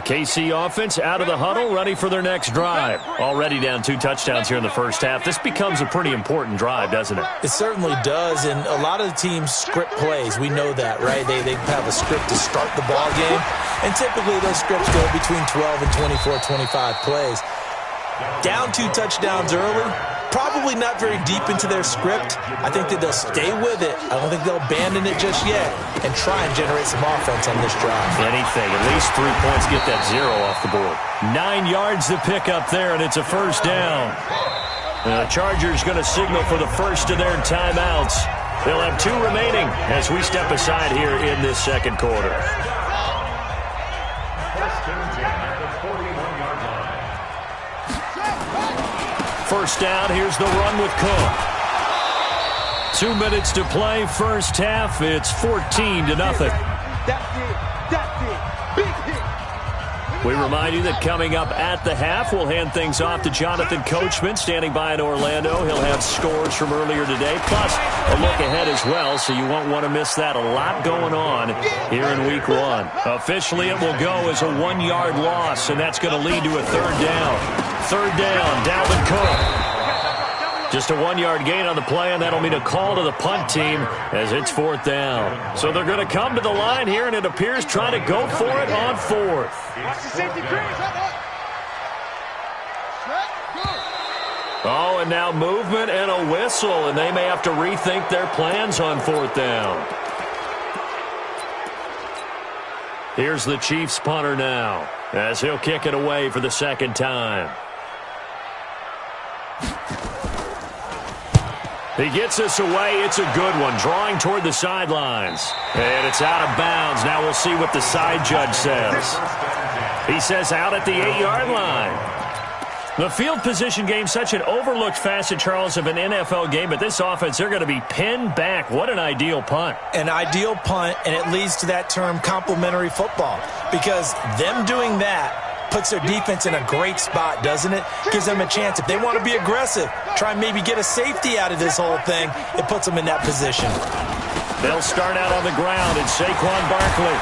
KC offense out of the huddle, ready for their next drive. Already down 2 touchdowns here in the first half. This becomes a pretty important drive, doesn't it? It certainly does, and a lot of the teams script plays. We know that, right? They have a script to start the ball game, and typically those scripts go between 12 and 24, 25 plays. Down 2 touchdowns early, probably not very deep into their script. I think that they'll stay with it. I don't think they'll abandon it just yet and try and generate some offense on this drive. Anything. At least 3 points, get that 0 off the board. 9 yards to pick up there, and it's a first down. The Chargers going to signal for the first of their timeouts. They'll have 2 remaining as we step aside here in this second quarter. First down, here's the run with Cook. 2 minutes to play, first half. It's 14-0. We remind you that coming up at the half, we'll hand things off to Jonathan Coachman, standing by in Orlando. He'll have scores from earlier today, plus a look ahead as well, so you won't want to miss that. A lot going on here in Week 1. Officially, it will go as a 1-yard loss, and that's going to lead to a third down. Third down, Dalvin Cook. Just a 1-yard gain on the play, and that'll mean a call to the punt team as it's 4th down. So they're going to come to the line here, and it appears trying to go for it on 4th. Oh, and now movement and a whistle, and they may have to rethink their plans on 4th down. Here's the Chiefs punter now as he'll kick it away for the second time. He gets us away. It's a good one. Drawing toward the sidelines. And it's out of bounds. Now we'll see what the side judge says. He says out at the 8-yard line. The field position game, such an overlooked facet, Charles, of an NFL game. But this offense, they're going to be pinned back. What an ideal punt. An ideal punt, and it leads to that term complementary football. Because them doing that puts their defense in a great spot, doesn't it? Gives them a chance. If they want to be aggressive, try and maybe get a safety out of this whole thing, it puts them in that position. They'll start out on the ground, and Saquon Barkley.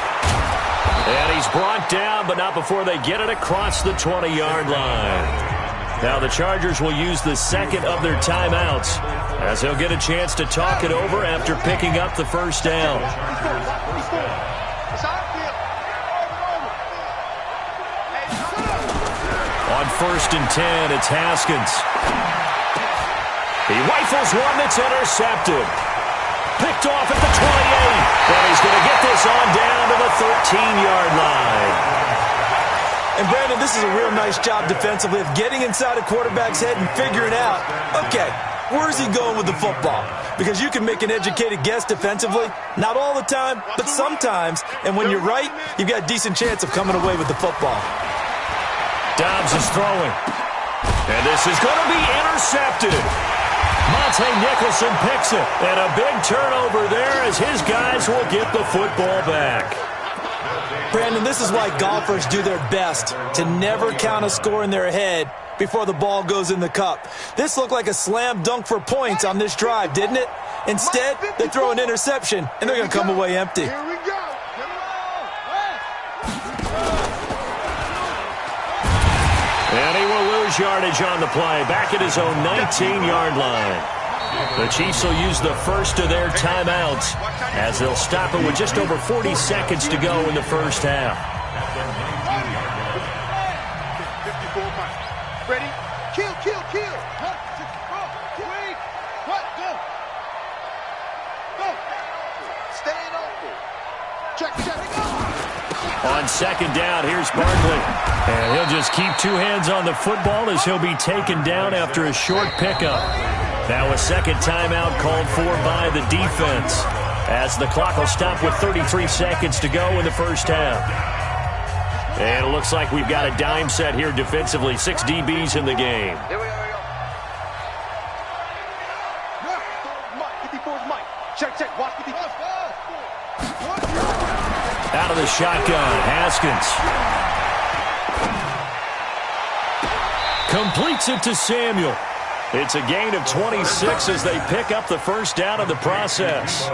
And he's brought down, but not before they get it across the 20-yard line. Now the Chargers will use the second of their timeouts as they'll get a chance to talk it over after picking up the first down. On 1st and 10, it's Haskins. He rifles one that's intercepted. Picked off at the 28. But he's going to get this on down to the 13-yard line. And, Brandon, this is a real nice job defensively of getting inside a quarterback's head and figuring out, okay, where's he going with the football? Because you can make an educated guess defensively. Not all the time, but sometimes. And when you're right, you've got a decent chance of coming away with the football. Dobbs is throwing. And this is going to be intercepted. Monte Nicholson picks it. And a big turnover there as his guys will get the football back. Brandon, this is why golfers do their best to never count a score in their head before the ball goes in the cup. This looked like a slam dunk for points on this drive, didn't it? Instead, they throw an interception, and they're going to come away empty. Here we go. And he will lose yardage on the play, back at his own 19-yard line. The Chiefs will use the first of their timeouts as they'll stop it with just over 40 seconds to go in the first half. Ready? Kill. Wait. What? Go. Staying open. Check. On second down, here's Barkley. And he'll just keep 2 hands on the football as he'll be taken down after a short pickup. Now a second timeout called for by the defense as the clock will stop with 33 seconds to go in the first half. And it looks like we've got a dime set here defensively. 6 DBs in the game. Here we go. 54's Mike. Check. Watch 54. Out of the shotgun, Haskins. Completes it to Samuel. It's a gain of 26 as they pick up the first down of the process.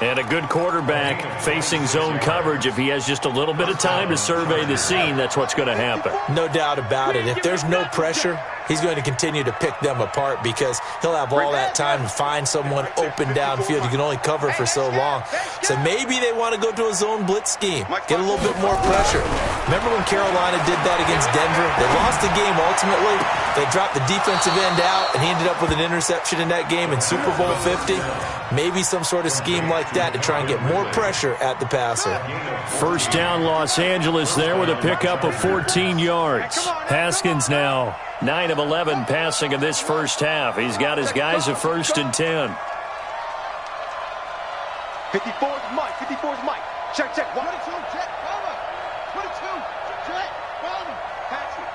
And a good quarterback facing zone coverage. If he has just a little bit of time to survey the scene, that's what's going to happen. No doubt about it. If there's no pressure, he's going to continue to pick them apart because he'll have all that time to find someone open downfield. You can only cover for so long. So maybe they want to go to a zone blitz scheme, get a little bit more pressure. Remember when Carolina did that against Denver? They lost the game ultimately. They dropped the defensive end out, and he ended up with an interception in that game in Super Bowl 50. Maybe some sort of scheme like that to try and get more pressure at the passer. First down, Los Angeles there with a pickup of 14 yards. Haskins now 9 of 11 passing in this first half. He's got his guys a 1st and 10. 54 is Mike. 54 is Mike. Check, check. 1, 2, check. 22. Check. Pass it.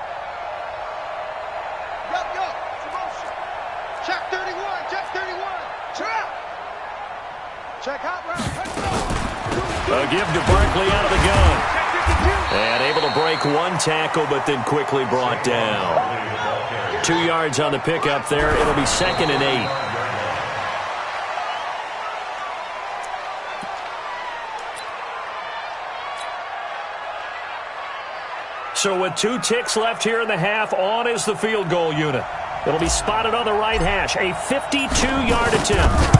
Go. Motion. Check 31. Check 31. Trap. Check out round. A give to Barkley out of the gun. And able to break one tackle, but then quickly brought down. 2 yards on the pickup there. It'll be 2nd and 8. So with 2 ticks left here in the half, on is the field goal unit. It'll be spotted on the right hash. A 52-yard attempt.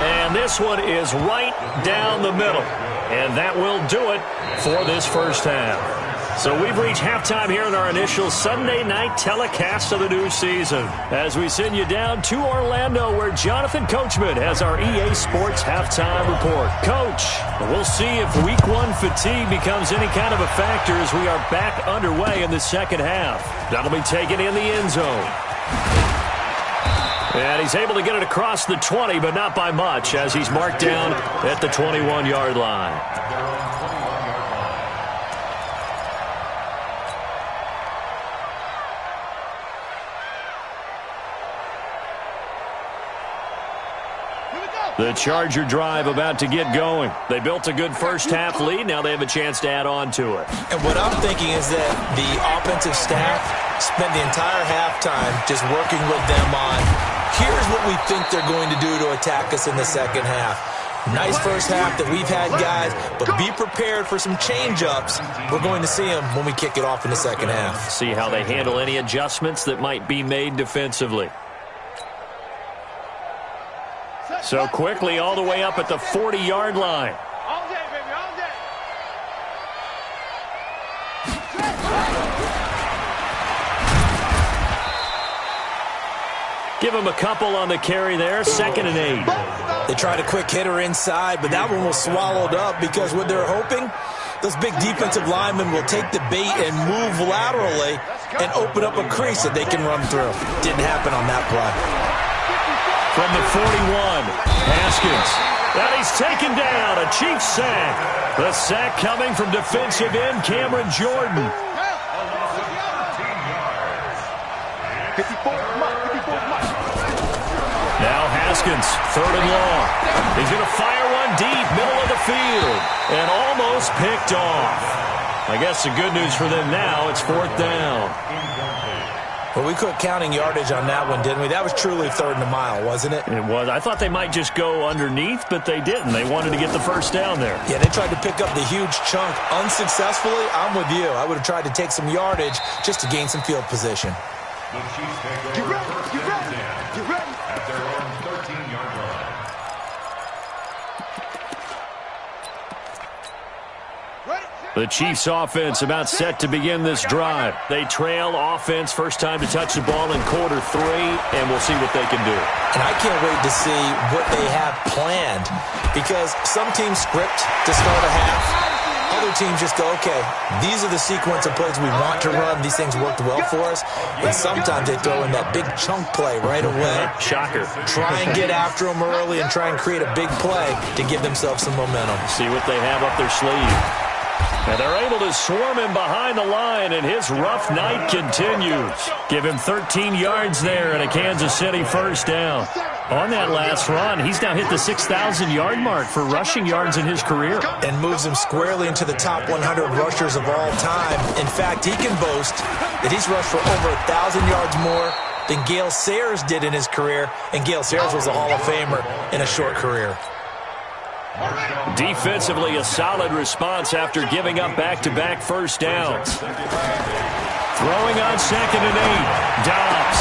And this one is right down the middle. And that will do it for this first half. So we've reached halftime here in our initial Sunday night telecast of the new season. As we send you down to Orlando, where Jonathan Coachman has our EA Sports halftime report. Coach, we'll see if week 1 fatigue becomes any kind of a factor as we are back underway in the second half. That'll be taken in the end zone. And he's able to get it across the 20, but not by much, as he's marked down at the 21-yard line. The Charger drive about to get going. They built a good first half lead. Now they have a chance to add on to it. And what I'm thinking is that the offensive staff spent the entire halftime just working with them on, here's what we think they're going to do to attack us in the second half. Nice first half that we've had, guys, but be prepared for some change-ups. We're going to see them when we kick it off in the second half. See how they handle any adjustments that might be made defensively. So quickly all the way up at the 40-yard line. All day, baby, all day. Give him a couple on the carry there. 2nd and 8. They tried a quick hitter inside, but that one was swallowed up because what they're hoping, those big defensive linemen will take the bait and move laterally and open up a crease that they can run through. Didn't happen on that play. From the 41, Haskins. And he's taken down. A Chiefs sack. The sack coming from defensive end Cameron Jordan. 54 Mike. Now Haskins, 3rd and long. He's going to fire one deep, middle of the field. And almost picked off. I guess the good news for them now, it's 4th down. Well, we quit counting yardage on that one, didn't we? That was truly 3rd and a mile, wasn't it? It was. I thought they might just go underneath, but they didn't. They wanted to get the first down there. Yeah, they tried to pick up the huge chunk unsuccessfully. I'm with you. I would have tried to take some yardage just to gain some field position. Get ready. At their own 13-yard line. The Chiefs offense about set to begin this drive. They trail offense, first time to touch the ball in quarter 3, and we'll see what they can do. And I can't wait to see what they have planned, because some teams script to start a half. Other teams just go, okay, these are the sequence of plays we want to run. These things worked well for us. And sometimes they throw in that big chunk play right away. Shocker. Try and get after them early and try and create a big play to give themselves some momentum. See what they have up their sleeve. And they're able to swarm him behind the line, and his rough night continues. Give him 13 yards there and a Kansas City first down. On that last run, he's now hit the 6,000-yard mark for rushing yards in his career. And moves him squarely into the top 100 rushers of all time. In fact, he can boast that he's rushed for over 1,000 yards more than Gale Sayers did in his career, and Gale Sayers was a Hall of Famer in a short career. Defensively, a solid response after giving up back-to-back first downs. Throwing on 2nd and 8. Dobbs.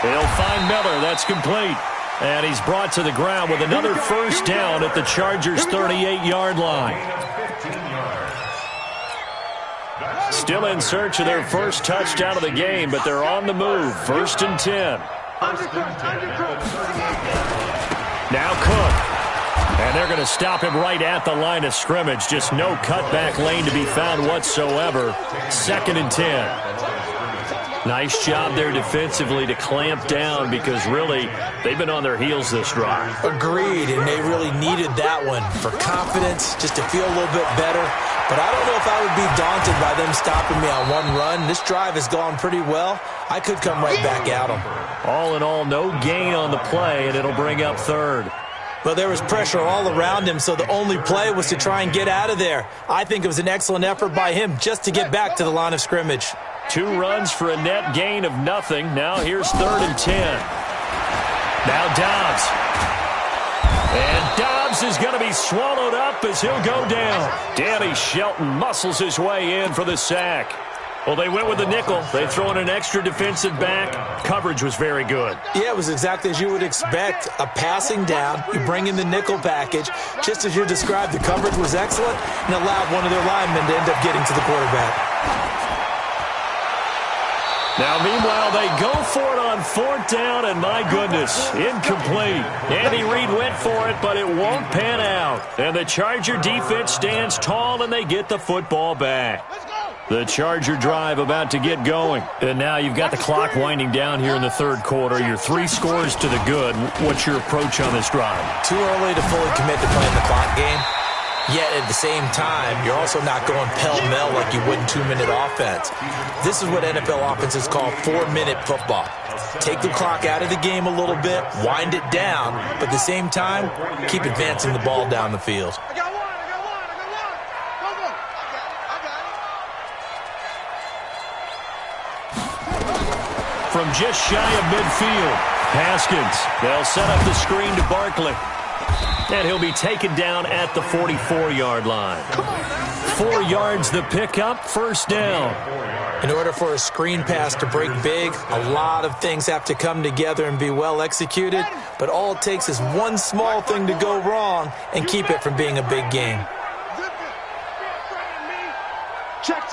He'll find Miller. That's complete. And he's brought to the ground with another first down at the Chargers' 38-yard line. Still in search of their first touchdown of the game, but they're on the move. 1st and 10. Now Cook. And they're going to stop him right at the line of scrimmage. Just no cutback lane to be found whatsoever. 2nd and 10. Nice job there defensively to clamp down because really they've been on their heels this drive. Agreed, and they really needed that one for confidence, just to feel a little bit better. But I don't know if I would be daunted by them stopping me on one run. This drive has gone pretty well. I could come right back at them. All in all, no gain on the play, and it'll bring up 3rd. Well, there was pressure all around him, so the only play was to try and get out of there. I think it was an excellent effort by him just to get back to the line of scrimmage. 2 runs for a net gain of nothing. Now here's 3rd and 10. Now Dobbs. And Dobbs is going to be swallowed up as he'll go down. Danny Shelton muscles his way in for the sack. Well, they went with the nickel. They throw in an extra defensive back. Coverage was very good. Yeah, it was exactly as you would expect. A passing down. You bring in the nickel package. Just as you described, the coverage was excellent and allowed one of their linemen to end up getting to the quarterback. Now, meanwhile, they go for it on 4th down, and my goodness, incomplete. Andy Reid went for it, but it won't pan out. And the Charger defense stands tall, and they get the football back. The Charger drive about to get going. And now you've got the clock winding down here in the 3rd quarter. You're 3 scores to the good. What's your approach on this drive? Too early to fully commit to playing the clock game. Yet at the same time, you're also not going pell-mell like you would in 2-minute offense. This is what NFL offenses call 4-minute football. Take the clock out of the game a little bit, wind it down, but at the same time, keep advancing the ball down the field. From just shy of midfield, Haskins. They'll set up the screen to Barkley. And he'll be taken down at the 44-yard line. 4 yards the pickup, 1st down. In order for a screen pass to break big, a lot of things have to come together and be well executed. But all it takes is one small thing to go wrong and keep it from being a big game. Check.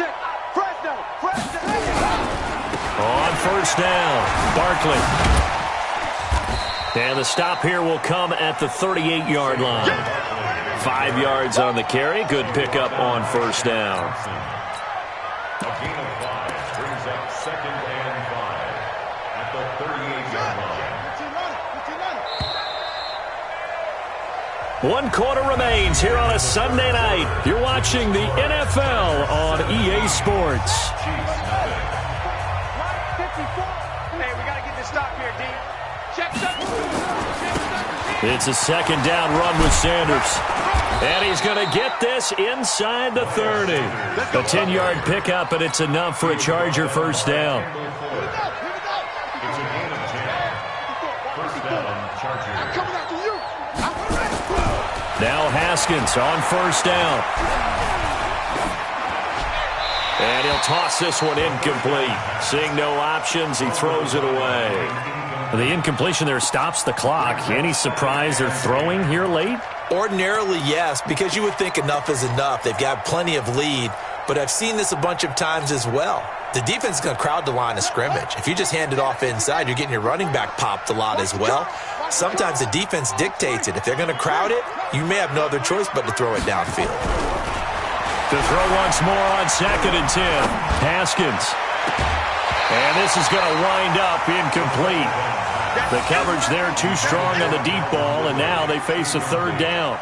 On 1st down, Barkley. And the stop here will come at the 38-yard line. 5 yards on the carry. Good pickup on 1st down. A gain of 5 brings up 2nd and 5 at the 38-yard line. 1 quarter remains here on a Sunday night. You're watching the NFL on EA Sports. Hey, we got to get this stop here, D. It's a 2nd down run with Sanders. And he's going to get this inside the 30. A 10-yard pickup, and it's enough for a Charger 1st down. It's a gain of 10. 1st down, Chargers. Now Haskins on 1st down. And he'll toss this one incomplete. Seeing no options, he throws it away. The incompletion there stops the clock. Any surprise they're throwing here late? Ordinarily, yes, because you would think enough is enough. They've got plenty of lead, but I've seen this a bunch of times as well. The defense is going to crowd the line of scrimmage. If you just hand it off inside, you're getting your running back popped a lot as well. Sometimes the defense dictates it. If they're going to crowd it, you may have no other choice but to throw it downfield. To throw once more on 2nd and 10. Haskins. And this is going to wind up incomplete. The coverage there too strong on the deep ball, and now they face a 3rd down.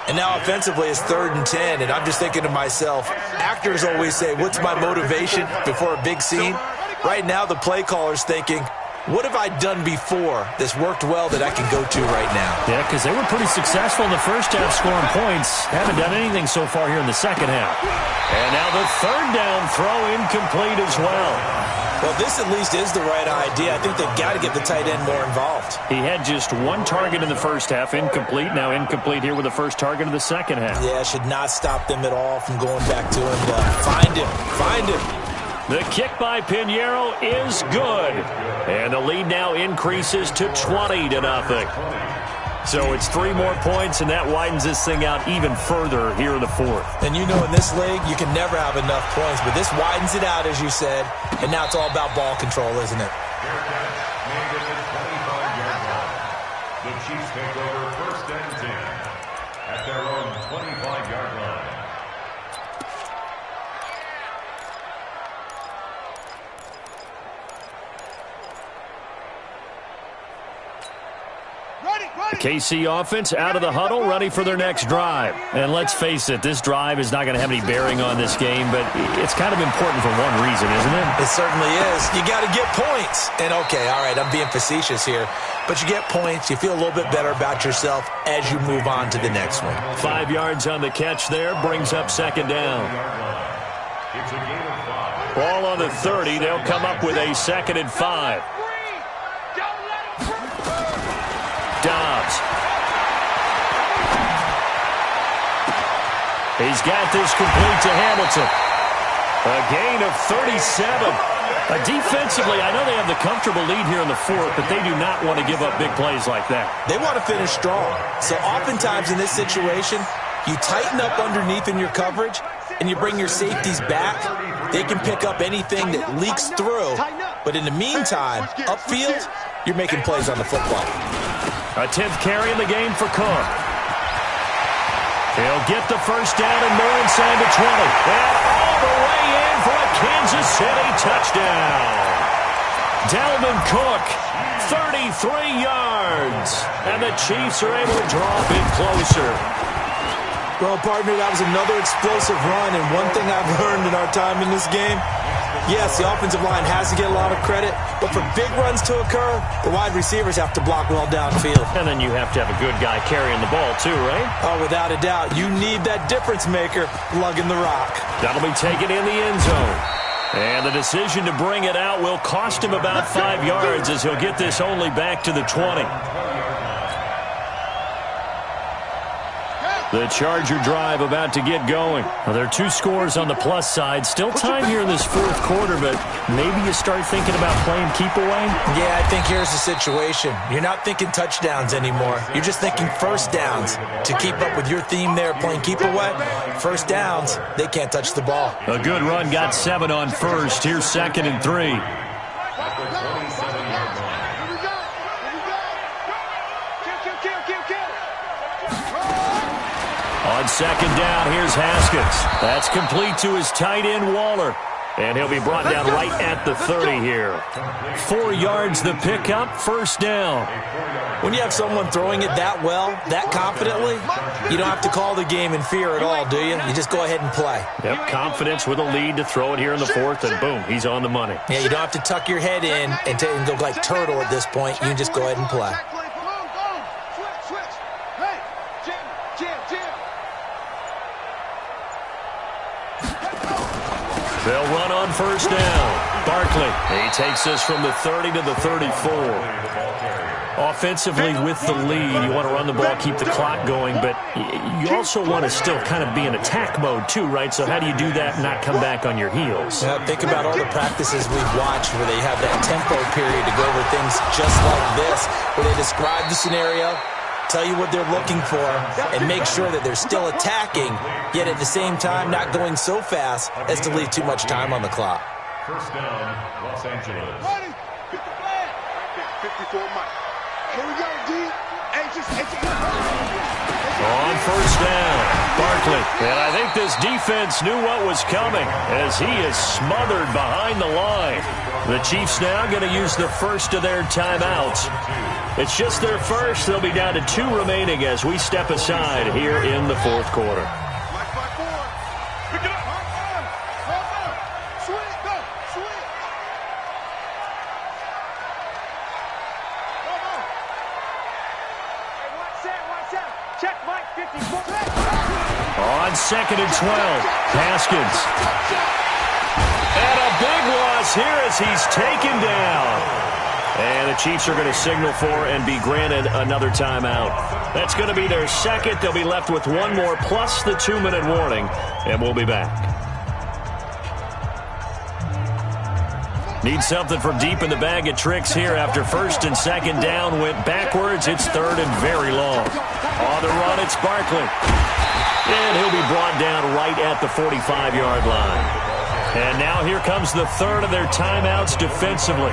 And now offensively it's 3rd and 10, and I'm just thinking to myself, actors always say, what's my motivation before a big scene? Right now the play caller's thinking, what have I done before that's worked well that I can go to right now? Yeah, because they were pretty successful in the first half scoring points. Haven't done anything so far here in the second half. And now the third down throw incomplete as well. Well, this at least is the right idea. I think they've got to get the tight end more involved. He had just one target in the first half, incomplete. Now incomplete here with the first target of the second half. Yeah, should not stop them at all from going back to him. Find him. Find him. The kick by Pinheiro is good. And the lead now increases to 20-0. So it's 3 more points, and that widens this thing out even further here in the fourth. And you know in this league, you can never have enough points, but this widens it out, as you said, and now it's all about ball control, isn't it? The Chiefs take over first and 10 at their own 25-yard line. The KC offense out of the huddle, ready for their next drive. And let's face it, this drive is not going to have any bearing on this game, but it's kind of important for one reason, isn't it? It certainly is. You got to get points. And okay, all right, I'm being facetious here, but you get points, you feel a little bit better about yourself as you move on to the next one. 5 yards on the catch there, brings up second down. It's a gain of 5. Ball on the 30, they'll come up with a 2nd and 5. Dobbs. He's got this complete to Hamilton. A gain of 37. Defensively, I know they have the comfortable lead here in the fourth, but they do not want to give up big plays like that. They want to finish strong. So oftentimes in this situation, you tighten up underneath in your coverage, and you bring your safeties back. They can pick up anything that leaks through. But in the meantime, upfield, you're making plays on the football. A 10th carry in the game for Cook. He'll get the first down and more inside the 20. And all the way in for a Kansas City touchdown. Dalvin Cook, 33 yards. And the Chiefs are able to draw a bit closer. Well, partner, that was another explosive run. And one thing I've learned in our time in this game, yes, the offensive line has to get a lot of credit, but for big runs to occur, the wide receivers have to block well downfield. And then you have to have a good guy carrying the ball too, right? Oh, without a doubt. You need that difference maker lugging the rock. That'll be taken in the end zone. And the decision to bring it out will cost him about 5 yards as he'll get this only back to the 20. The Charger drive about to get going. Well, there are 2 scores on the plus side. Still time here in this fourth quarter, but maybe you start thinking about playing keep away? Yeah, I think here's the situation. You're not thinking touchdowns anymore. You're just thinking first downs. To keep up with your theme there, playing keep away, first downs, they can't touch the ball. A good run, got 7 on first. Here's 2nd and 3. On second down, here's Haskins. That's complete to his tight end, Waller. And he'll be brought down right at the 30 here. 4 yards the pickup, first down. When you have someone throwing it that well, that confidently, you don't have to call the game in fear at all, do you? You just go ahead and play. Yep, confidence with a lead to throw it here in the fourth, and boom, he's on the money. Yeah, you don't have to tuck your head in and go like turtle at this point. You can just go ahead and play. They'll run on first down. Barkley, he takes us from the 30 to the 34. Offensively with the lead, you want to run the ball, keep the clock going, but you also want to still kind of be in attack mode too, right? So how do you do that and not come back on your heels? Yeah, think about all the practices we've watched where they have that tempo period to go over things just like this, where they describe the scenario, tell you what they're looking for, and make sure that they're still attacking, yet at the same time not going so fast as to leave too much time on the clock. First down, Los Angeles. 54 Mike. Here we go, D. On first down, Barkley. And I think this defense knew what was coming as he is smothered behind the line. The Chiefs now going to use the first of their timeouts. It's just their first. They'll be down to 2 remaining as we step aside here in the fourth quarter. 2nd and 12. Haskins. And a big loss here as he's taken down. And the Chiefs are going to signal for and be granted another timeout. That's going to be their second. They'll be left with one more plus the 2-minute warning, and we'll be back. Need something from deep in the bag of tricks here after 1st and 2nd down went backwards. It's 3rd and very long. On the run, it's Barkley. And he'll be brought down right at the 45-yard line. And now here comes the 3rd of their timeouts defensively.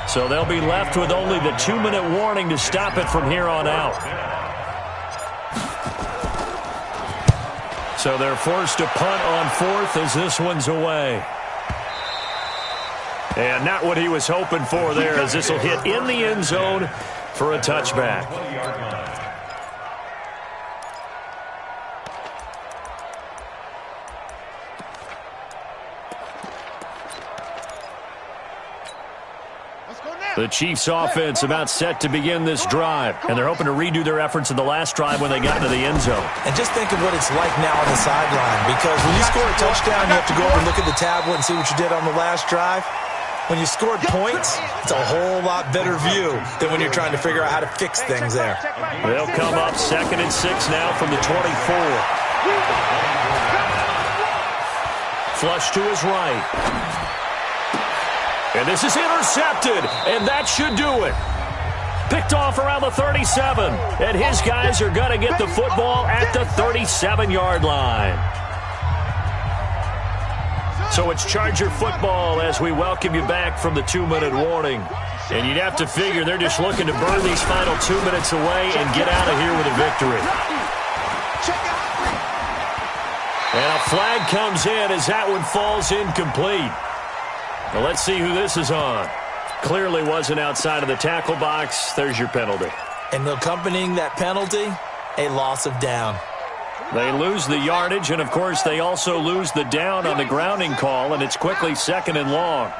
So they'll be left with only the 2-minute warning to stop it from here on out. So they're forced to punt on 4th as this one's away. And not what he was hoping for there, as this will hit in the end zone for a touchback. The Chiefs offense about set to begin this drive, and they're hoping to redo their efforts in the last drive when they got into the end zone. And just think of what it's like now on the sideline, because when you score a touchdown, you have to go over and look at the tablet and see what you did on the last drive. When you scored points, it's a whole lot better view than when you're trying to figure out how to fix things there. They'll come up 2nd and 6 now from the 24. Flush to his right. And this is intercepted, and that should do it. Picked off around the 37, and his guys are going to get the football at the 37-yard line. So it's Charger football as we welcome you back from the 2-minute warning. And you'd have to figure they're just looking to burn these final 2 minutes away and get out of here with a victory. And a flag comes in as that one falls incomplete. Well, let's see who this is on. Clearly wasn't outside of the tackle box. There's your penalty. And accompanying that penalty, a loss of down. They lose the yardage, and, of course, they also lose the down on the grounding call, and it's quickly 2nd and long.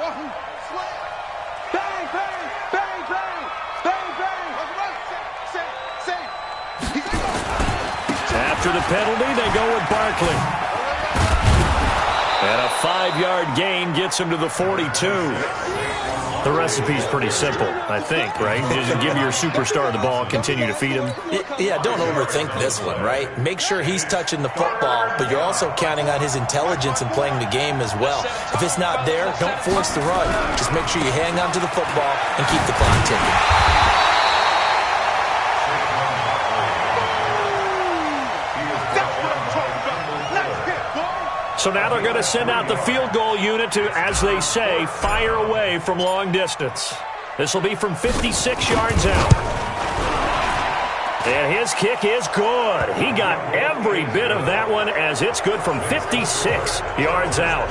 After the penalty, they go with Barkley. And a 5-yard gain gets him to the 42. The recipe's pretty simple, I think, right? Just give your superstar the ball, continue to feed him. Yeah, don't overthink this one, right? Make sure he's touching the football, but you're also counting on his intelligence in playing the game as well. If it's not there, don't force the run. Just make sure you hang on to the football and keep the clock ticking. So now they're going to send out the field goal unit to, as they say, fire away from long distance. This will be from 56 yards out. And his kick is good. He got every bit of that one as it's good from 56 yards out.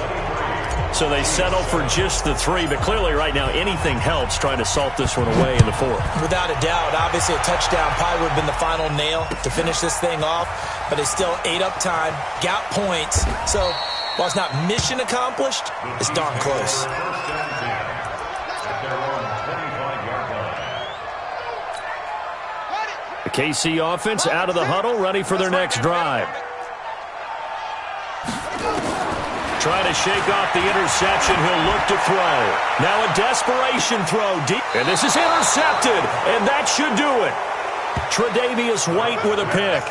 So they settle for just the 3, but clearly right now anything helps trying to salt this one away in the 4th. Without a doubt, obviously a touchdown probably would have been the final nail to finish this thing off, but they still ate up time, got points. So while it's not mission accomplished, it's darn close. The KC offense out of the huddle, ready for their next drive. Trying to shake off the interception. He'll look to throw. Now a desperation throw deep. And this is intercepted. And that should do it. Tre'Davious White with a pick.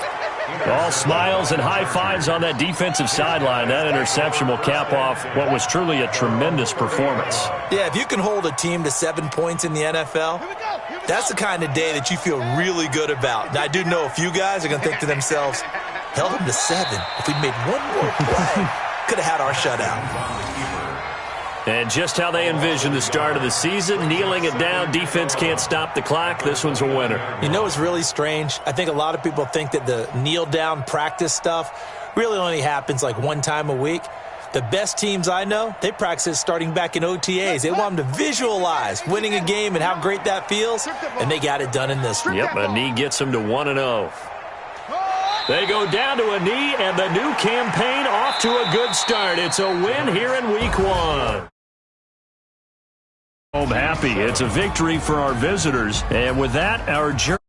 All smiles and high fives on that defensive sideline. That interception will cap off what was truly a tremendous performance. Yeah, if you can hold a team to 7 points in the NFL, that's the kind of day that you feel really good about. Now, I do know a few guys are going to think to themselves, held them to 7. If we made one more play, could have had our shutout. And just how they envisioned the start of the season, kneeling it down, defense can't stop the clock. This one's a winner. You know what's really strange? I think a lot of people think that the kneel-down practice stuff really only happens like one time a week. The best teams I know, they practice starting back in OTAs. They want them to visualize winning a game and how great that feels, and they got it done in this one. Yep, a knee gets them to 1-0. They go down to a knee, and the new campaign off to a good start. It's a win here in Week 1. Home happy. It's a victory for our visitors. And with that, our journey